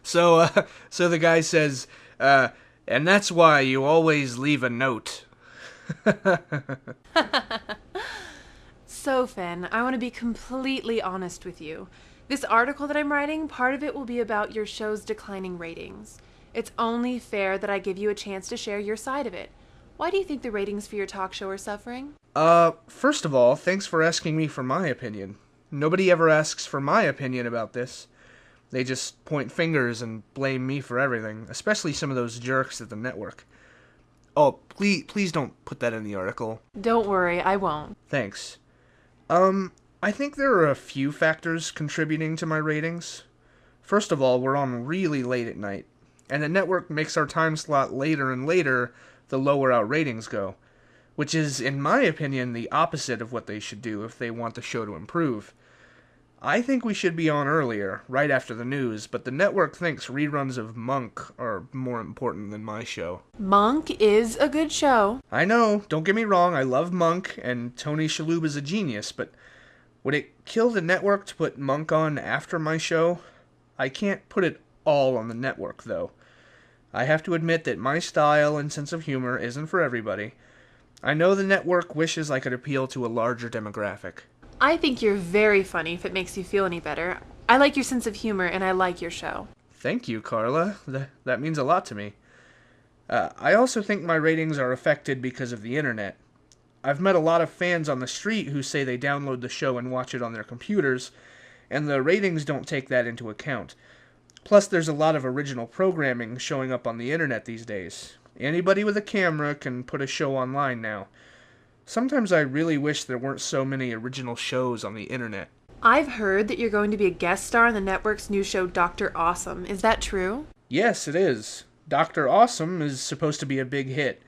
So the guy says, and that's why you always leave a note. So, Finn, I want to be completely honest with you. This article that I'm writing, part of it will be about your show's declining ratings. It's only fair that I give you a chance to share your side of it. Why do you think the ratings for your talk show are suffering? First of all, thanks for asking me for my opinion. Nobody ever asks for my opinion about this. They just point fingers and blame me for everything, especially some of those jerks at the network. Oh, please don't put that in the article. Don't worry, I won't. Thanks. I think there are a few factors contributing to my ratings. First of all, we're on really late at night, and the network makes our time slot later and later the lower our ratings go, which is, in my opinion, the opposite of what they should do if they want the show to improve. I think we should be on earlier, right after the news, but the network thinks reruns of Monk are more important than my show. Monk is a good show. I know, don't get me wrong, I love Monk, and Tony Shalhoub is a genius, but would it kill the network to put Monk on after my show? I can't put it all on the network, though. I have to admit that my style and sense of humor isn't for everybody. I know the network wishes I could appeal to a larger demographic. I think you're very funny if it makes you feel any better. I like your sense of humor and I like your show. Thank you, Carla. That means a lot to me. I also think my ratings are affected because of the internet. I've met a lot of fans on the street who say they download the show and watch it on their computers, and the ratings don't take that into account. Plus, there's a lot of original programming showing up on the internet these days. Anybody with a camera can put a show online now. Sometimes I really wish there weren't so many original shows on the internet. I've heard that you're going to be a guest star on the network's new show Dr. Awesome. Is that true? Yes, it is. Dr. Awesome is supposed to be a big hit.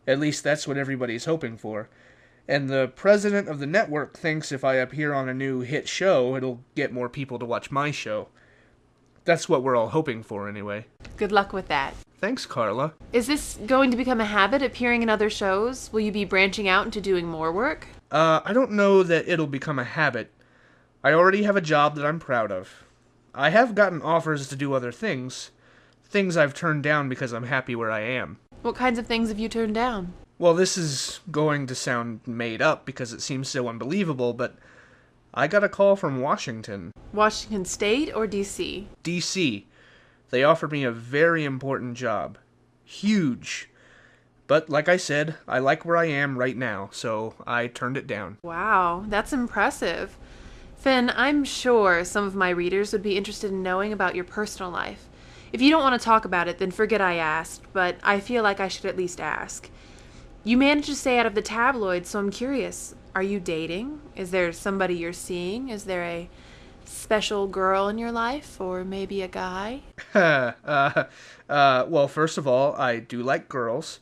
At least that's what everybody's hoping for. And the president of the network thinks if I appear on a new hit show, it'll get more people to watch my show. That's what we're all hoping for, anyway. Good luck with that. Thanks, Carla. Is this going to become a habit, appearing in other shows? Will you be branching out into doing more work? I don't know that it'll become a habit. I already have a job that I'm proud of. I have gotten offers to do other things. Things I've turned down because I'm happy where I am. What kinds of things have you turned down? Well, this is going to sound made up because it seems so unbelievable, but I got a call from Washington. Washington State or D.C.? D.C. They offered me a very important job. Huge. But like I said, I like where I am right now, so I turned it down. Wow, that's impressive. Finn, I'm sure some of my readers would be interested in knowing about your personal life. If you don't want to talk about it, then forget I asked, but I feel like I should at least ask. You managed to stay out of the tabloids, so I'm curious. Are you dating? Is there somebody you're seeing? Is there a special girl in your life, or maybe a guy? Well, first of all, I do like girls.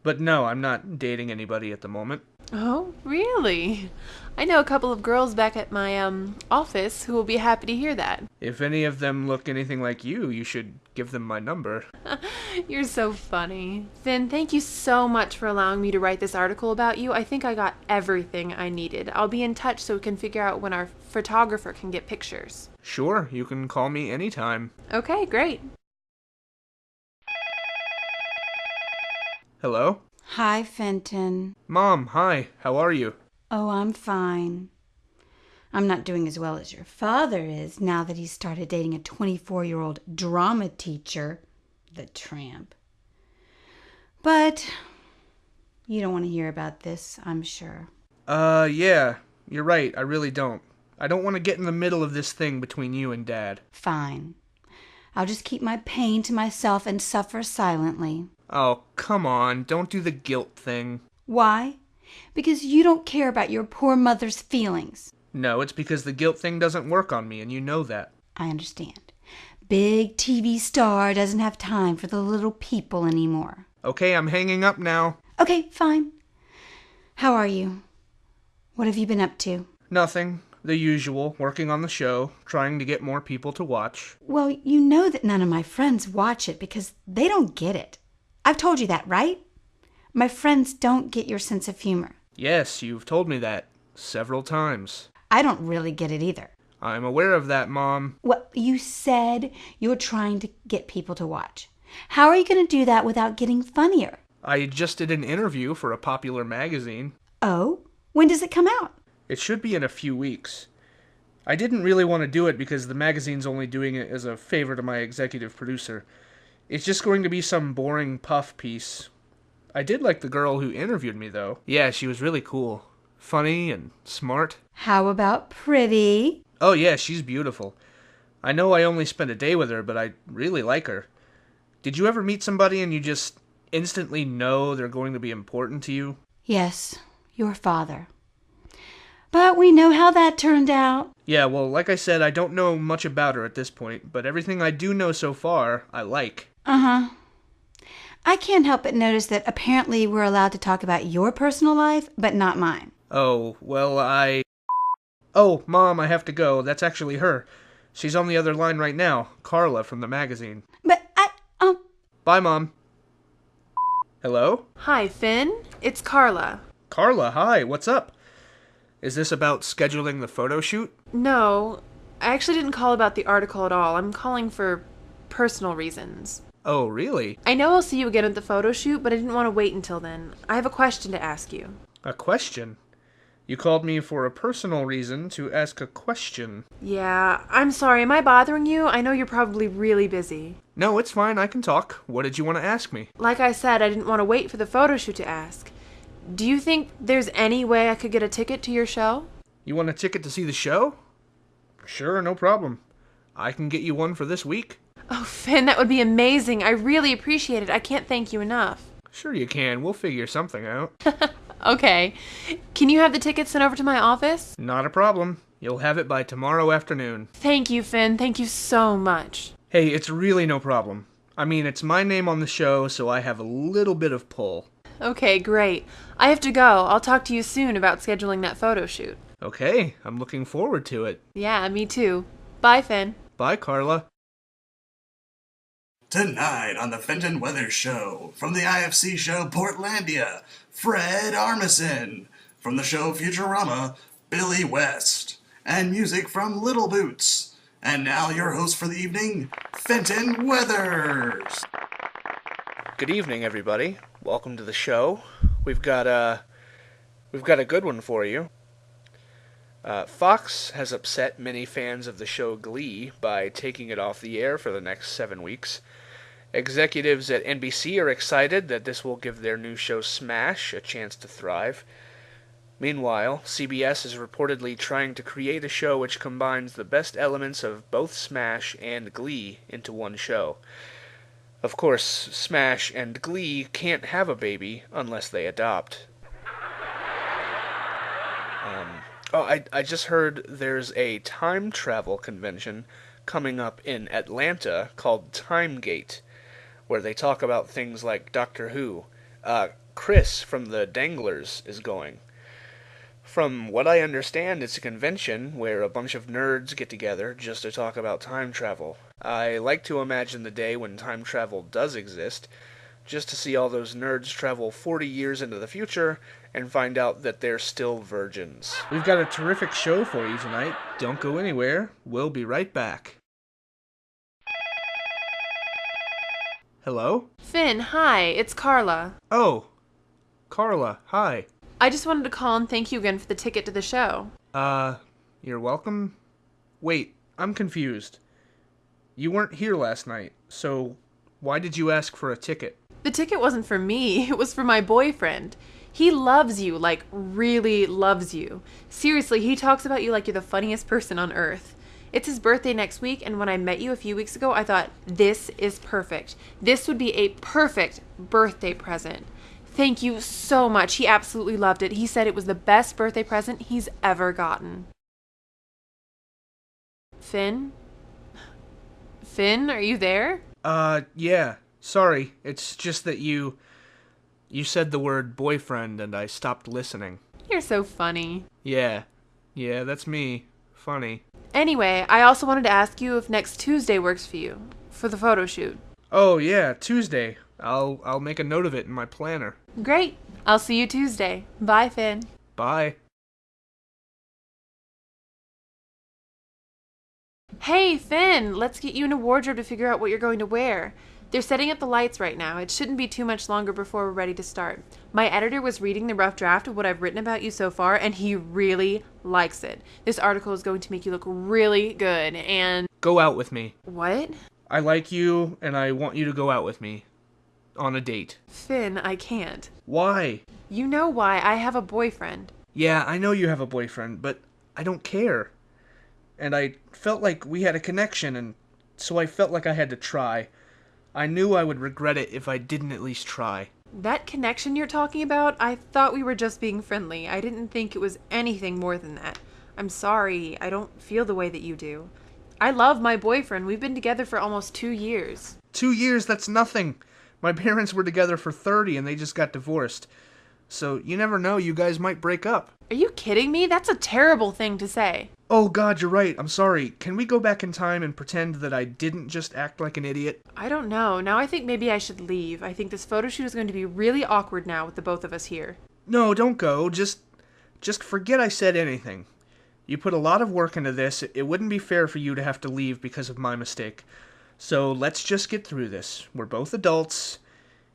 But no, I'm not dating anybody at the moment. Oh, really? I know a couple of girls back at my, office who will be happy to hear that. If any of them look anything like you should give them my number. You're so funny. Finn, thank you so much for allowing me to write this article about you. I think I got everything I needed. I'll be in touch so we can figure out when our photographer can get pictures. Sure, you can call me anytime. Okay, great. Hello? Hi, Fenton. Mom, hi. How are you? Oh, I'm fine. I'm not doing as well as your father is now that he's started dating a 24-year-old drama teacher, the tramp. But you don't want to hear about this, I'm sure. Yeah. You're right. I really don't. I don't want to get in the middle of this thing between you and Dad. Fine. I'll just keep my pain to myself and suffer silently. Oh, come on. Don't do the guilt thing. Why? Because you don't care about your poor mother's feelings. No, it's because the guilt thing doesn't work on me, and you know that. I understand. Big TV star doesn't have time for the little people anymore. Okay, I'm hanging up now. Okay, fine. How are you? What have you been up to? Nothing. The usual. Working on the show. Trying to get more people to watch. Well, you know that none of my friends watch it because they don't get it. I've told you that, right? My friends don't get your sense of humor. Yes, you've told me that several times. I don't really get it either. I'm aware of that, Mom. Well, you said you're trying to get people to watch. How are you going to do that without getting funnier? I just did an interview for a popular magazine. Oh? When does it come out? It should be in a few weeks. I didn't really want to do it because the magazine's only doing it as a favor to my executive producer. It's just going to be some boring puff piece. I did like the girl who interviewed me, though. Yeah, she was really cool. Funny and smart. How about pretty? Oh yeah, she's beautiful. I know I only spent a day with her, but I really like her. Did you ever meet somebody and you just instantly know they're going to be important to you? Yes, your father. But we know how that turned out. Yeah, well, like I said, I don't know much about her at this point, but everything I do know so far, I like. Uh-huh. I can't help but notice that apparently we're allowed to talk about your personal life, but not mine. Oh, well, Oh, Mom, I have to go. That's actually her. She's on the other line right now. Carla from the magazine. But Bye, Mom. Hello? Hi, Finn. It's Carla. Carla, hi. What's up? Is this about scheduling the photo shoot? No, I actually didn't call about the article at all. I'm calling for personal reasons. Oh, really? I know I'll see you again at the photo shoot, but I didn't want to wait until then. I have a question to ask you. A question? You called me for a personal reason to ask a question. Yeah, I'm sorry. Am I bothering you? I know you're probably really busy. No, it's fine. I can talk. What did you want to ask me? Like I said, I didn't want to wait for the photo shoot to ask. Do you think there's any way I could get a ticket to your show? You want a ticket to see the show? Sure, no problem. I can get you one for this week. Oh, Finn, that would be amazing. I really appreciate it. I can't thank you enough. Sure you can. We'll figure something out. Okay. Can you have the tickets sent over to my office? Not a problem. You'll have it by tomorrow afternoon. Thank you, Finn. Thank you so much. Hey, it's really no problem. I mean, it's my name on the show, so I have a little bit of pull. Okay, great. I have to go. I'll talk to you soon about scheduling that photo shoot. Okay, I'm looking forward to it. Yeah, me too. Bye, Finn. Bye, Carla. Tonight on the Fenton Weather Show, from the IFC show Portlandia, Fred Armisen. From the show Futurama, Billy West. And music from Little Boots. And now your host for the evening, Fenton Weathers. Good evening, everybody. Welcome to the show. We've got a good one for you. Fox has upset many fans of the show Glee by taking it off the air for the next 7 weeks. Executives at NBC are excited that this will give their new show Smash a chance to thrive. Meanwhile, CBS is reportedly trying to create a show which combines the best elements of both Smash and Glee into one show. Of course, Smash and Glee can't have a baby unless they adopt. I just heard there's a time travel convention coming up in Atlanta called Timegate, where they talk about things like Doctor Who. Chris from the Danglers is going. From what I understand, it's a convention where a bunch of nerds get together just to talk about time travel. I like to imagine the day when time travel does exist, just to see all those nerds travel 40 years into the future and find out that they're still virgins. We've got a terrific show for you tonight. Don't go anywhere. We'll be right back. Hello? Finn, hi. It's Carla. Oh, Carla, hi. I just wanted to call and thank you again for the ticket to the show. You're welcome? Wait, I'm confused. You weren't here last night, so why did you ask for a ticket? The ticket wasn't for me. It was for my boyfriend. He loves you, like really loves you. Seriously, he talks about you like you're the funniest person on earth. It's his birthday next week, and when I met you a few weeks ago, I thought, this is perfect. This would be a perfect birthday present. Thank you so much. He absolutely loved it. He said it was the best birthday present he's ever gotten. Finn? Finn, are you there? Yeah. Sorry. It's just that you said the word boyfriend and I stopped listening. You're so funny. Yeah, that's me. Funny. Anyway, I also wanted to ask you if next Tuesday works for you, for the photo shoot. Oh, yeah, Tuesday. I'll make a note of it in my planner. Great. I'll see you Tuesday. Bye, Finn. Bye. Hey, Finn, let's get you in a wardrobe to figure out what you're going to wear. They're setting up the lights right now. It shouldn't be too much longer before we're ready to start. My editor was reading the rough draft of what I've written about you so far, and he really likes it. This article is going to make you look really good, and... Go out with me. What? I like you, and I want you to go out with me. On a date. Finn, I can't. Why? You know why. I have a boyfriend. Yeah, I know you have a boyfriend, but I don't care. And I felt like we had a connection, and so I felt like I had to try. I knew I would regret it if I didn't at least try. That connection you're talking about, I thought we were just being friendly. I didn't think it was anything more than that. I'm sorry, I don't feel the way that you do. I love my boyfriend. We've been together for almost 2 years. 2 years, that's nothing. My parents were together for 30 and they just got divorced. So you never know, you guys might break up. Are you kidding me? That's a terrible thing to say. Oh God, you're right. I'm sorry. Can we go back in time and pretend that I didn't just act like an idiot? I don't know. Now I think maybe I should leave. I think this photo shoot is going to be really awkward now with the both of us here. No, don't go. Just forget I said anything. You put a lot of work into this. It wouldn't be fair for you to have to leave because of my mistake. So let's just get through this. We're both adults.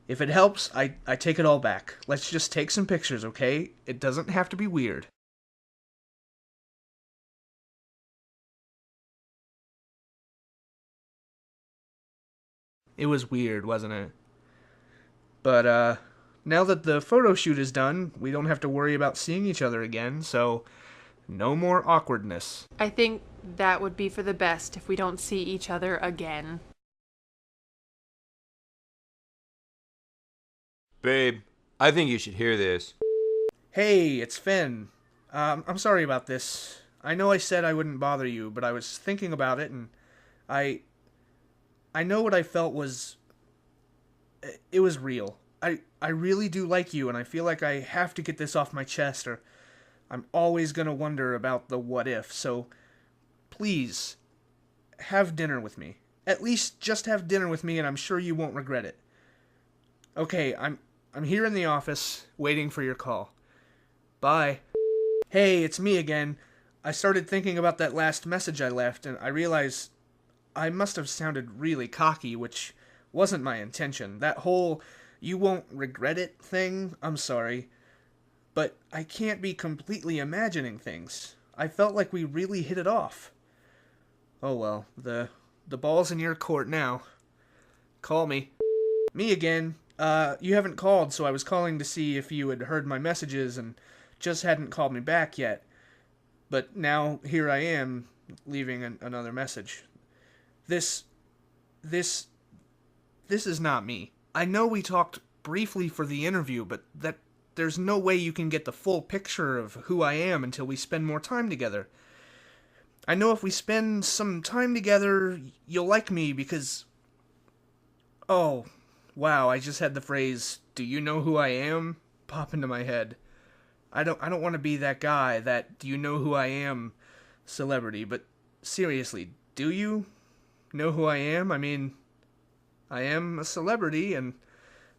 If it helps, I take it all back. Let's just take some pictures, okay? It doesn't have to be weird. It was weird, wasn't it? But, now that the photo shoot is done, we don't have to worry about seeing each other again, so no more awkwardness. I think that would be for the best if we don't see each other again. Babe, I think you should hear this. Hey, it's Finn. I'm sorry about this. I know I said I wouldn't bother you, but I was thinking about it, and I know what I felt was... It was real. I really do like you, and I feel like I have to get this off my chest, or I'm always gonna wonder about the what if, so please, have dinner with me. At least just have dinner with me, and I'm sure you won't regret it. Okay, I'm here in the office, waiting for your call. Bye. Hey, it's me again. I started thinking about that last message I left, and I realized I must have sounded really cocky, which wasn't my intention. That whole "you won't regret it" thing, I'm sorry. But I can't be completely imagining things. I felt like we really hit it off. Oh well, the ball's in your court now. Call me. Me again. You haven't called, so I was calling to see if you had heard my messages and just hadn't called me back yet. But now here I am, leaving another message. This is not me. I know we talked briefly for the interview, but there's no way you can get the full picture of who I am until we spend more time together. I know if we spend some time together, you'll like me because... Oh, wow, I just had the phrase, "Do you know who I am?" pop into my head. I don't want to be that guy, that "do you know who I am" celebrity, but seriously, do you know who I am? I mean, I am a celebrity, and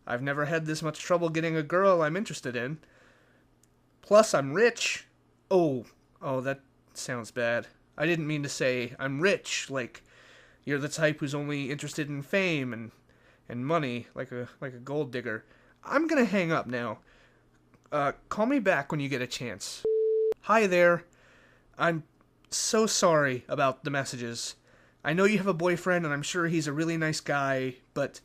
I've never had this much trouble getting a girl I'm interested in. Plus, I'm rich. Oh, that sounds bad. I didn't mean to say I'm rich, like you're the type who's only interested in fame and money, like a gold digger. I'm gonna hang up now. Call me back when you get a chance. Hi there. I'm so sorry about the messages. I know you have a boyfriend, and I'm sure he's a really nice guy, but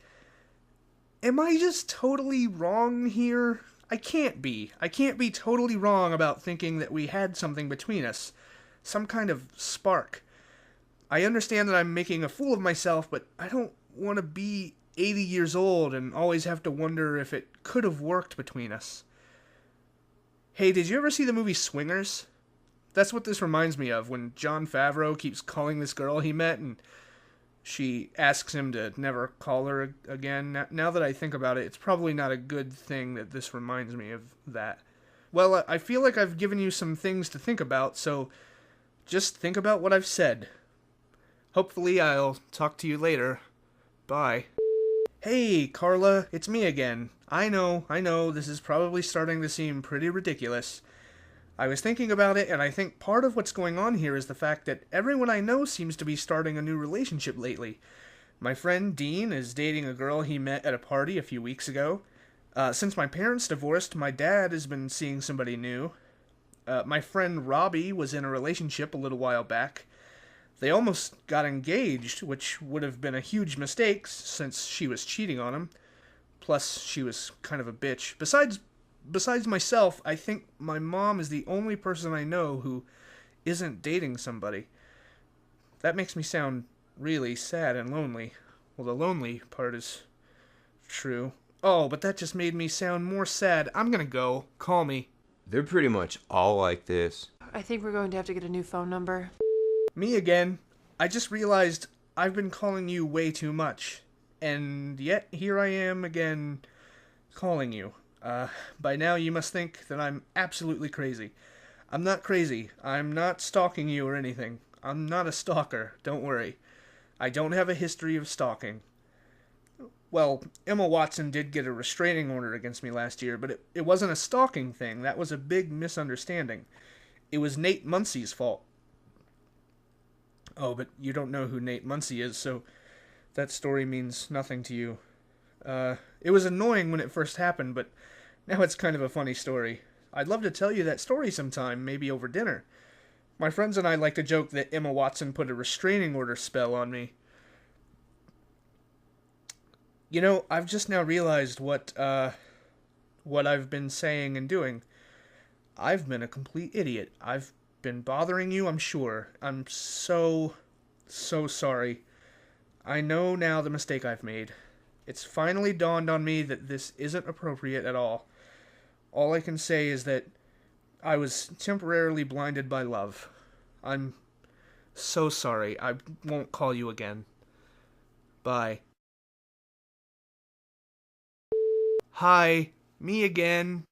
am I just totally wrong here? I can't be. I can't be totally wrong about thinking that we had something between us. Some kind of spark. I understand that I'm making a fool of myself, but I don't want to be 80 years old and always have to wonder if it could have worked between us. Hey, did you ever see the movie Swingers? That's what this reminds me of, when Jon Favreau keeps calling this girl he met, and she asks him to never call her again. Now that I think about it, it's probably not a good thing that this reminds me of that. Well, I feel like I've given you some things to think about, so just think about what I've said. Hopefully I'll talk to you later. Bye. Hey, Carla, it's me again. I know, this is probably starting to seem pretty ridiculous. I was thinking about it, and I think part of what's going on here is the fact that everyone I know seems to be starting a new relationship lately. My friend Dean is dating a girl he met at a party a few weeks ago. Since my parents divorced, my dad has been seeing somebody new. My friend Robbie was in a relationship a little while back. They almost got engaged, which would have been a huge mistake since she was cheating on him. Plus, she was kind of a bitch. Besides myself, I think my mom is the only person I know who isn't dating somebody. That makes me sound really sad and lonely. Well, the lonely part is true. Oh, but that just made me sound more sad. I'm gonna go. Call me. They're pretty much all like this. I think we're going to have to get a new phone number. Me again. I just realized I've been calling you way too much. And yet, here I am again calling you. By now you must think that I'm absolutely crazy. I'm not crazy. I'm not stalking you or anything. I'm not a stalker, don't worry. I don't have a history of stalking. Well, Emma Watson did get a restraining order against me last year, but it wasn't a stalking thing. That was a big misunderstanding. It was Nate Muncie's fault. Oh, but you don't know who Nate Muncie is, so that story means nothing to you. It was annoying when it first happened, but now it's kind of a funny story. I'd love to tell you that story sometime, maybe over dinner. My friends and I like to joke that Emma Watson put a restraining order spell on me. You know, I've just now realized what I've been saying and doing. I've been a complete idiot. I've been bothering you, I'm sure. I'm so sorry. I know now the mistake I've made. It's finally dawned on me that this isn't appropriate at all. All I can say is that I was temporarily blinded by love. I'm so sorry. I won't call you again. Bye. Hi, me again.